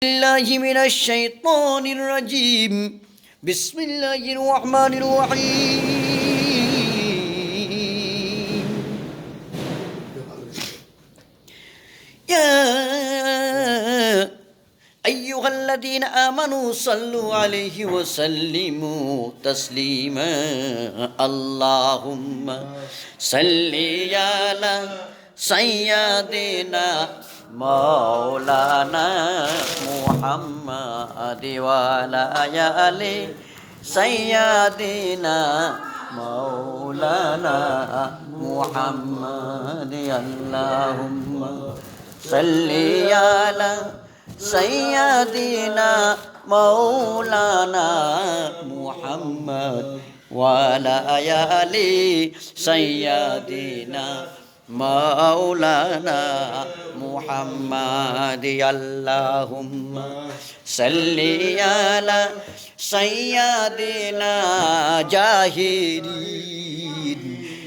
الله من الشيطان الرجيم بسم الله الرحمن الرحيم يا أيها الذين آمنوا صلوا عليه وسلموا تسليما اللهم صل على سيدنا مولانا محمد وعلى آل سيدنا مولانا محمد اللهم صل على سيدنا مولانا محمد وعلى آل سيدنا مولانا محمد اللهم صل على سيدنا جاهرين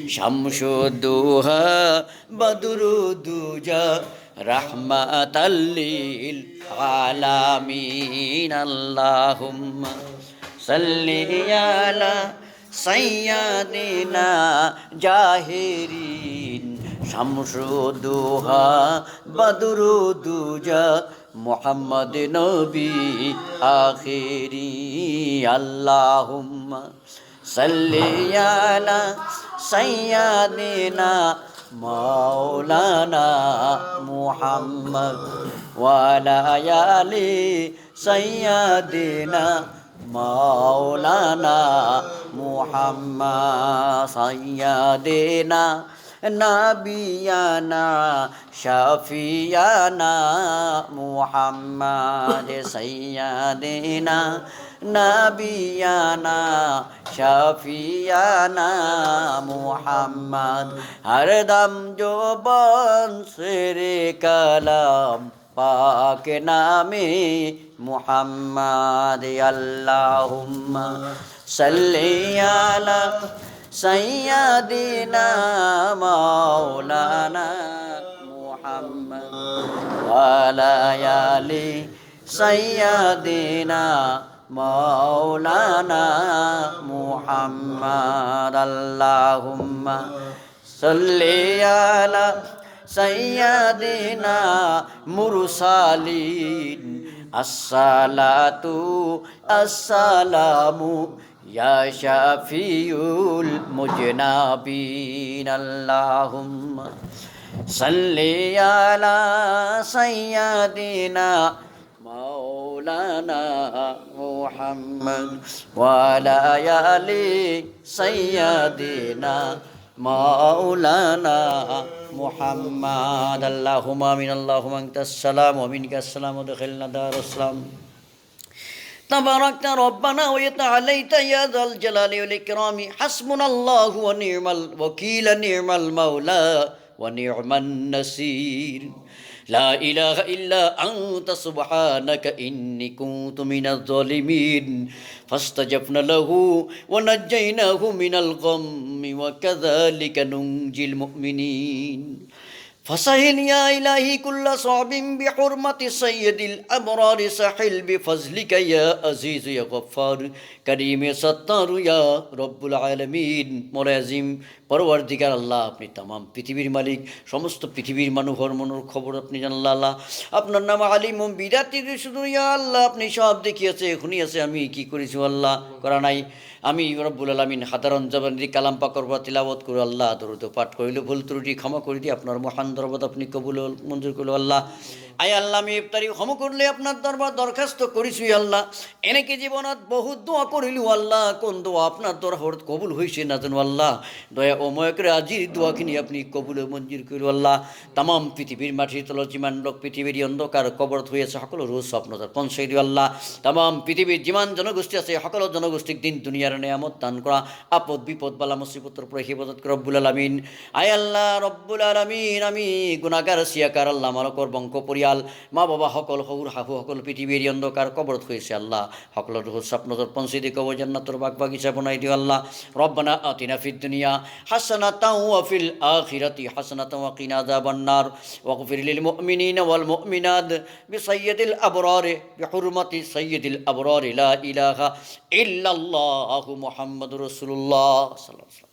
شمس الضحى بدر الدجى رحمة للعالمين اللهم صل على سيدنا جاهرين شمس الضحى بدر الدجى محمد نبي آخري اللهم صل على سيدنا مولانا محمد وعلى آل سيدنا مولانا محمد سيدنا نبينا شفيعنا محمد سيدنا نبينا شفيعنا محمد हर दम जो बन सिरे कलाम पाक नामे मुहम्मद अल्लाहुम्मा सल्ली अला सय्यदिना मौलाना मुहम्मद वअला आलि सय्यदिना मौलाना मुहम्मद अल्लाहुम्मा सल्ली अला सय्यदिना मुरसलीन अस्सलातु अस्सलामु या शफीउल मुजनबीन अल्लाहुम्मा सल्ली अला सय्यदिना मौलाना मुहम्मद वअला आलि सय्यदिना मौलाना मुहम्मद अल्लाहुम्मा आमीन अल्लाहुम्मा अंतस सलाम व मिनकस सलाम वदखिलना दारुस्सलाम तबारकत रब्बना व तआलैत या ज़ल जलालि वल इकराम हस्बुनल्लाहु व निअमल वकील निअमल मौला व निअमन नसीर ला इलाहा इल्ला अंत सुब्हानक इन्नी कुन्तु मिनज़ ज़ालिमीन फस्तजबना लहु व नज्जयनाहु मिनल गम्मि व कज़ालिक नुंजिल मुमिनीन फसहिल या इलाही कुल्ला साबिन बिहुरमति सय्यदिल अबरार सहिल बिफज़लिक या अज़ीज़ या गफ़्फ़ार करीम सत्तार या रब्बुल आलमीन मौला अज़ीम परवरदिगार আল্লাহ আপনি तमाम পৃথিবীর মালিক সমস্ত পৃথিবীর মানুষের মনের খবর আপনি জানেন আল্লাহ আপনার নাম আলিম বিদাতির শুধু ইয়া আল্লাহ আপনি সব দেখিয়েছে এখনই আছে আমি কি করেছি আল্লাহ করা নাই আমি রব্বুল আলামিন সাধারণ জবান দিয়ে কালাম পাক করব তিলাওয়াত করে আল্লাহ দরুদ পাঠ করিলে ভুল ত্রুটি ক্ষমা করে দিয়ে আপনার মহান দরবার আপনি কবুল মঞ্জুর করলো আল্লাহ আয় আল্লাহ আমি ইফতারি ক্ষমা করলে আপনার দরবার দরখাস্ত করিছি আল্লাহ এনেকে জীবনত বহুত দোয়া করিলু আল্লাহ কোন দোয়া আপনার দরবার কবুল হইছে না জানো আল্লাহ দয়া ও ময় করে আজির দোয়াখিনি আপনি কবুল মঞ্জুর করলো আল্লাহ तमाम পৃথিবীর মাটির তল জিমান লোক পৃথিবীর অন্ধকার কবরত হয়েছে সকল রোজ স্বপ্নতার পৌঁছাই দিও আল্লাহ तमाम পৃথিবীর জিমান জনগোষ্ঠী আছে সকল জনগোষ্ঠীর দিন দুনিয়ার নিয়ামত দান করা আপদ বিপদ বালা মুসিবতের উপরে হিফাজত করে রব্বুল আলামিন আয় আল্লাহ রব্বুল আলামিন আমি আমি গুণাগার সিয়াকার আল্লাহ মালকর বংশ পৰিয়াল মা বাবা সকল সহুৰ শাহু সকল পৃথিৱীৰ অন্ধকাৰ কবৰত হৈছে আল্লাহ সকলৰ দুখ স্বপ্নতৰ পঞ্চেদি কবর জান্নাতৰ বাগ বাগিচা বনাই দিও আল্লাহ রব্বানা আতিনা ফিদ দুনিয়া হাসানাতাও ওয়া ফিল আখিরাতি হাসানাতাও ওয়া কিনা আযাবান নার ওয়াগফির লিল মুমিনিনা ওয়াল মুমিনাত বিসাইয়্যিদিল আবরার বিহুরমাতি সাইয়্যিদিল আবরার লা ইলাহা ইল্লাল্লাহু মুহাম্মাদুর রাসূলুল্লাহ সাল্লাল্লাহু আলাইহি ওয়াসাল্লাম।